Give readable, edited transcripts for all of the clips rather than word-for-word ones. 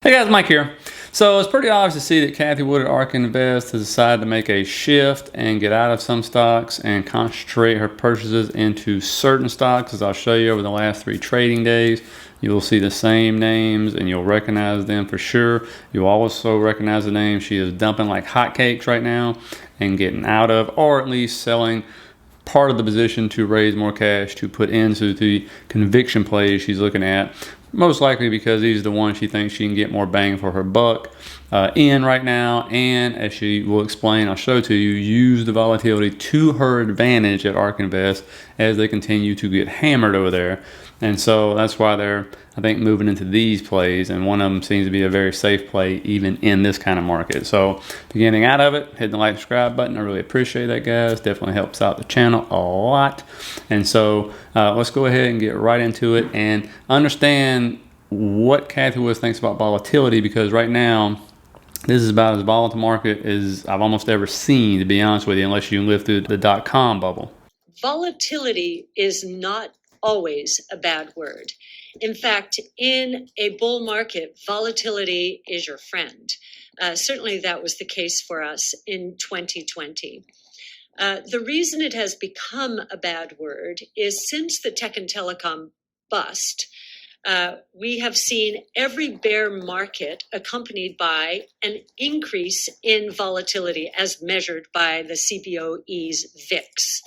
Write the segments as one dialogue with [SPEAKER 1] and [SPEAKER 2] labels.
[SPEAKER 1] Hey guys, Mike here. So it's pretty obvious to see that Cathie Wood at Ark Invest has decided to make a shift and get out of some stocks and concentrate her purchases into certain stocks. As I'll show you over the last 3 trading days, you will see the same names and you'll recognize them for sure. You'll also recognize the names she is dumping like hotcakes right now and getting out of, or at least selling part of the position to raise more cash to put into the conviction plays she's looking at. Most likely because these are the ones she thinks she can get more bang for her buck in right now. And as she will explain, I'll show to you, use the volatility to her advantage at Ark Invest as they continue to get hammered over there. And so that's why they're, I think, moving into these plays. And one of them seems to be a very safe play even in this kind of market. So getting out of it, hit the like, subscribe button. I really appreciate that, guys. Definitely helps out the channel a lot. And so let's go ahead and get right into it and understand what Cathie Wood thinks about volatility, because right now this is about as volatile market as I've almost ever seen, to be honest with you, unless you live through the .com bubble.
[SPEAKER 2] Volatility is not always a bad word. In fact, in a bull market, volatility is your friend. Certainly that was the case for us in 2020. The reason it has become a bad word is since the tech and telecom bust, we have seen every bear market accompanied by an increase in volatility as measured by the CBOE's VIX.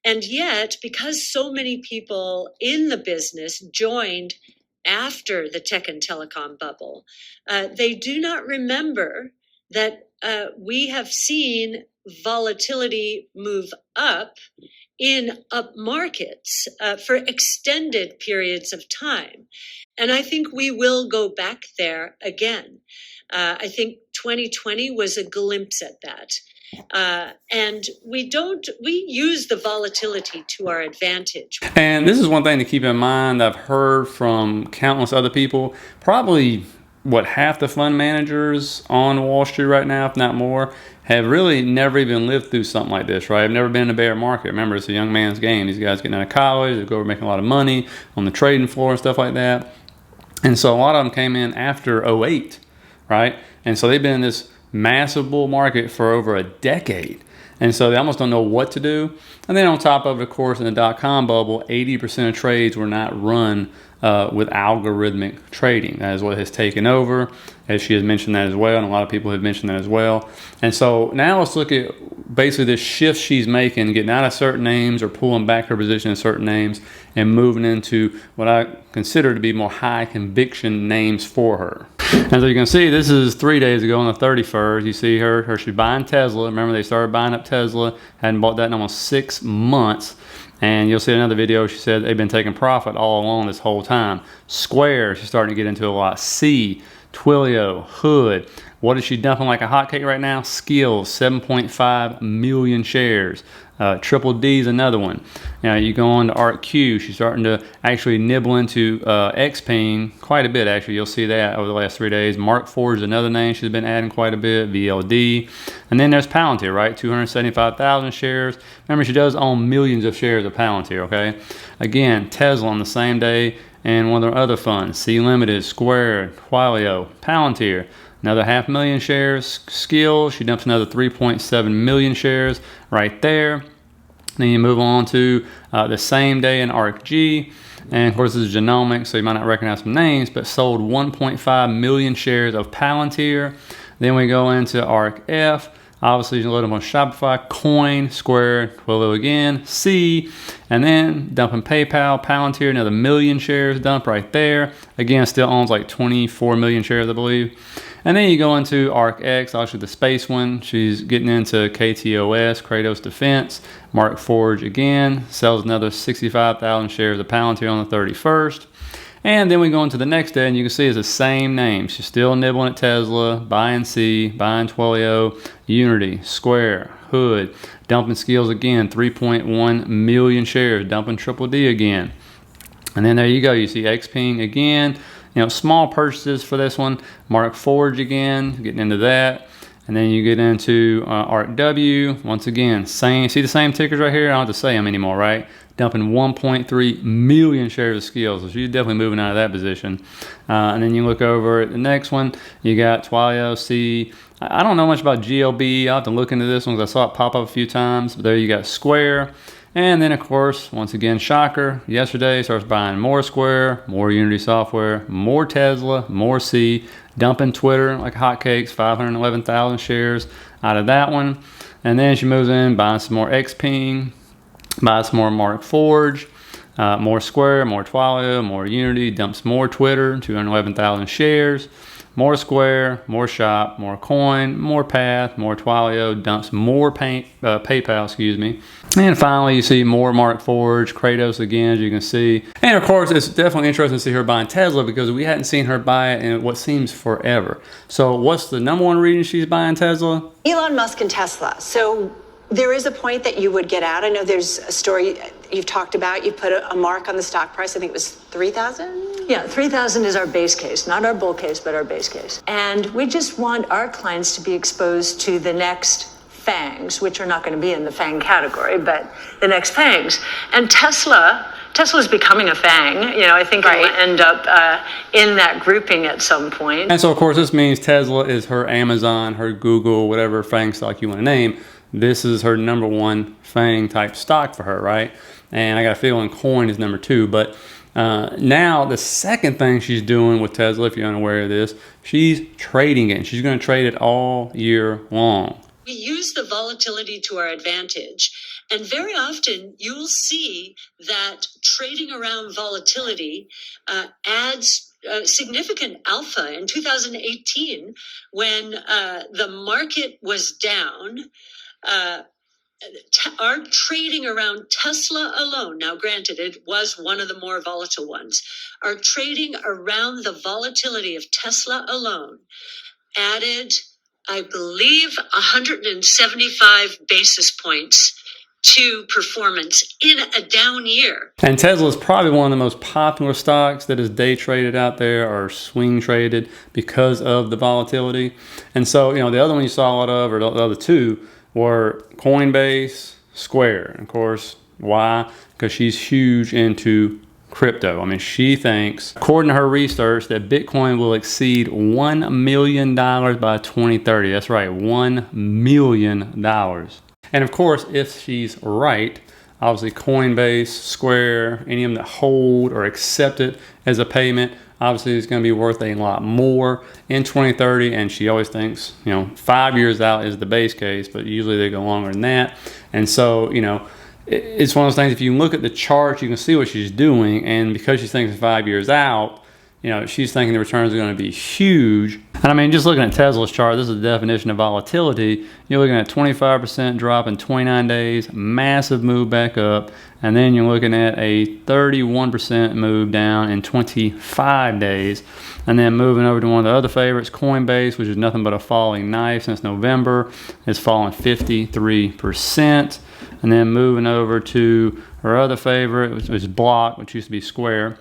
[SPEAKER 2] And yet, because so many people in the business joined after the tech and telecom bubble, they do not remember that we have seen volatility move up in up markets for extended periods of time. And I think we will go back there again. I think 2020 was a glimpse at that. And we use the volatility to our advantage.
[SPEAKER 1] And this is one thing to keep in mind. I've heard from countless other people, probably half the fund managers on Wall Street right now, if not more, have really never even lived through something like this, right? I've never been in a bear market. Remember, it's a young man's game. These guys getting out of college, they go over making a lot of money on the trading floor and stuff like that. And so a lot of them came in after 08, right? And so they've been in this massive bull market for over a decade. And so they almost don't know what to do. And then on top of it, of course, in the .com bubble, 80% of trades were not run with algorithmic trading. That is what has taken over, as she has mentioned that as well, and a lot of people have mentioned that as well. And so now let's look at basically this shift she's making, getting out of certain names or pulling back her position in certain names and moving into what I consider to be more high conviction names for her. As you can see, this is 3 days ago on the 31st. You see her she's buying Tesla. Remember, they started buying up Tesla, hadn't bought that in almost 6 months. And you'll see another video, she said they've been taking profit all along this whole time. Square, she's starting to get into a lot. C, Twilio, Hood. What is she dumping like a hotcake right now? Skills, 7.5 million shares. Triple D is another one. Now you go on to ARKQ, she's starting to actually nibble into XPing quite a bit actually. You'll see that over the last 3 days. Mark Forge is another name she's been adding quite a bit, VLD. And then there's Palantir, right? 275,000 shares. Remember, she does own millions of shares of Palantir, okay? Again, Tesla on the same day, and one of their other funds, C Limited, Square, Twilio, Palantir. Another 500,000 shares. Skills, she dumps another 3.7 million shares right there. Then you move on to the same day in ARKG. And of course, this is genomics, so you might not recognize some names, but sold 1.5 million shares of Palantir. Then we go into ARKF. Obviously, you can load them on Shopify, Coin, Square, Twilio again, C, and then dumping PayPal, Palantir, another 1 million shares dump right there. Again, still owns like 24 million shares, I believe. And then you go into ARKX, obviously the space one. She's getting into KTOS, Kratos Defense. Mark Forge again, sells another 65,000 shares of Palantir on the 31st. And then we go into the next day, and you can see it's the same name. She's still nibbling at Tesla, buying C, buying Twilio, Unity, Square, Hood, dumping Skills again, 3.1 million shares, dumping Triple D again. And then there you go. You see XPing again. You know, small purchases for this one. Mark Forge again, getting into that. And then you get into ARKW. Once again, see the same tickers right here? I don't have to say them anymore, right? dumping 1.3 million shares of Skills. So she's definitely moving out of that position. And then you look over at the next one, you got Twilio C. I don't know much about GLB. I'll have to look into this one because I saw it pop up a few times. But there you got Square. And then, of course, once again, shocker, yesterday starts buying more Square, more Unity software, more Tesla, more C, dumping Twitter like hotcakes, 511,000 shares out of that one. And then she moves in, buying some more Xpeng, buys some more Markforged, more Square, more Twilio, more Unity, dumps more Twitter, 211,000 shares. More Square, more Shop, more Coin, more Path, more Twilio, dumps more PayPal, excuse me. And finally, you see more Markforged, Kratos again, as you can see. And of course, it's definitely interesting to see her buying Tesla because we hadn't seen her buy it in what seems forever. So what's the number one reason she's buying Tesla?
[SPEAKER 3] Elon Musk and Tesla. So there is a point that you would get out. I know there's a story you've talked about. You put a mark on the stock price. I think it was 3,000.
[SPEAKER 2] Yeah, 3,000 is our base case, not our bull case, but our base case. And we just want our clients to be exposed to the next FANGs, which are not going to be in the FANG category, but the next FANGs. And Tesla's becoming a FANG. You know, I think it'll end up in that grouping at some point.
[SPEAKER 1] And so, of course, this means Tesla is her Amazon, her Google, whatever FANG stock you want to name. This is her number one FANG type stock for her, right? And I got a feeling Coin is number two. But now the second thing she's doing with Tesla, if you're unaware of this, she's trading it. And she's going to trade it all year long.
[SPEAKER 2] We use the volatility to our advantage. And very often you'll see that trading around volatility adds significant alpha. In 2018, when the market was down, our trading around Tesla alone, now granted it was one of the more volatile ones, our trading around the volatility of Tesla alone added, I believe, 175 basis points to performance in a down year.
[SPEAKER 1] And Tesla is probably one of the most popular stocks that is day traded out there or swing traded because of the volatility. And so, you know, the other one you saw a lot of, or the other two, were Coinbase, Square. And of course, why? Because she's huge into crypto. I mean, she thinks, according to her research, that Bitcoin will exceed $1 million by 2030. That's right, $1 million. And of course, if she's right, obviously Coinbase, Square, any of them that hold or accept it as a payment, obviously it's going to be worth a lot more in 2030. And she always thinks, you know, 5 years out is the base case, but usually they go longer than that. And so, you know, it's one of those things, if you look at the chart, you can see what she's doing. And because she's thinking 5 years out, you know, she's thinking the returns are going to be huge. And I mean, just looking at Tesla's chart, this is the definition of volatility. You're looking at 25% drop in 29 days, massive move back up. And then you're looking at a 31% move down in 25 days. And then moving over to one of the other favorites, Coinbase, which is nothing but a falling knife since November, is falling 53%. And then moving over to her other favorite, which is Block, which used to be Square.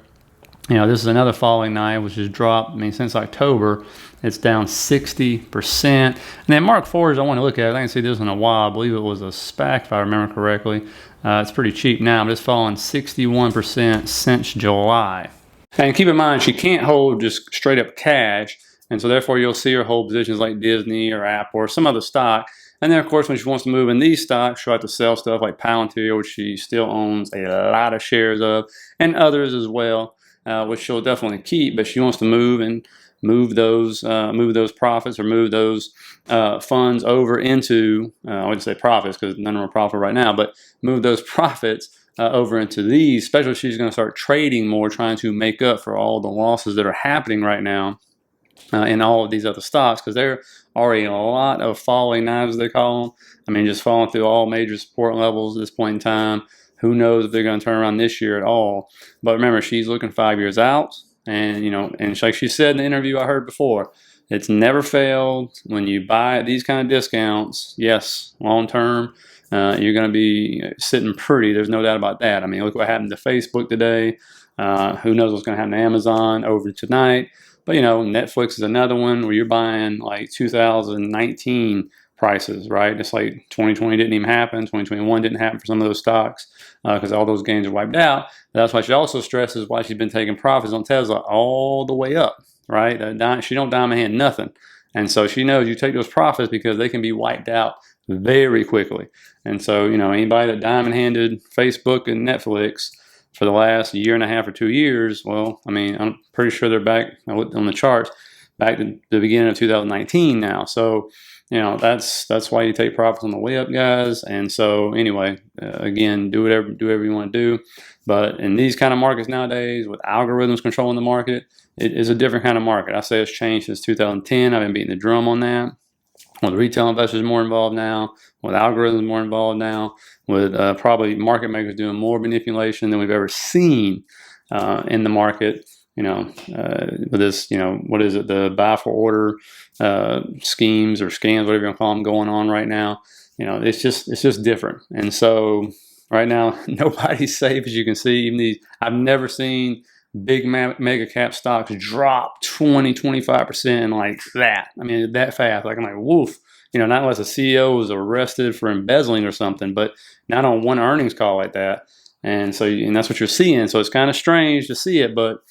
[SPEAKER 1] You know, this is another falling knife, which has dropped, I mean, since October, it's down 60%. And then Markforged, I want to look at it. I didn't see this in a while. I believe it was a SPAC, if I remember correctly. It's pretty cheap now, but it's fallen 61% since July. And keep in mind, she can't hold just straight up cash. And so therefore, you'll see her hold positions like Disney or Apple or some other stock. And then, of course, when she wants to move in these stocks, she'll have to sell stuff like Palantir, which she still owns a lot of shares of, and others as well. Which she'll definitely keep, but she wants to move those profits or move those funds over into, I wouldn't say profits because none of them are profitable right now, but move those profits over into these, especially if she's going to start trading more, trying to make up for all the losses that are happening right now in all of these other stocks, because there are a lot of falling knives, they call them. I mean, just falling through all major support levels at this point in time. Who knows if they're going to turn around this year at all. But remember, she's looking 5 years out. And, you know, and like she said in the interview I heard before, it's never failed. When you buy at these kind of discounts, yes, long term, you're going to be sitting pretty. There's no doubt about that. I mean, look what happened to Facebook today. Who knows what's going to happen to Amazon over tonight. But, you know, Netflix is another one where you're buying like 2019 prices, right? Just like 2020 didn't even happen, 2021 didn't happen for some of those stocks because all those gains are wiped out. But that's why she also stresses why she's been taking profits on Tesla all the way up, right? She don't diamond hand nothing. And so she knows you take those profits because they can be wiped out very quickly. And so, you know, anybody that diamond handed Facebook and Netflix for the last year and a half or 2 years, well, I mean, I'm pretty sure they're back on the charts back to the beginning of 2019 now. So, you know, that's why you take profits on the way up, guys. And so anyway, again, do whatever you want to do. But in these kind of markets nowadays, with algorithms controlling the market, it is a different kind of market. I say it's changed since 2010. I've been beating the drum on that. With retail investors more involved now, with algorithms more involved now, with probably market makers doing more manipulation than we've ever seen in the market. You know, with this, you know, what is it, the buy for order schemes or scams, whatever you want to call them, going on right now. You know, it's just different. And so right now, nobody's safe, as you can see. Even these, I've never seen big mega cap stocks drop 20-25% like that. I mean, that fast. Like, I'm like, woof. You know, not unless a CEO was arrested for embezzling or something, but not on one earnings call like that. And so, and that's what you're seeing. So it's kind of strange to see it, but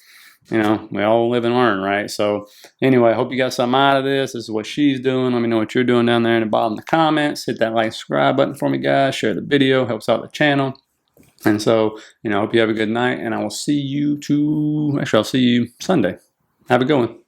[SPEAKER 1] you know, we all live and learn, right? So anyway, I hope you got something out of this. This is what she's doing. Let me know what you're doing down there in the bottom of the comments. Hit that like, subscribe button for me, guys. Share the video, helps out the channel. And so, you know, I hope you have a good night, and I will see you I'll see you Sunday. Have a good one.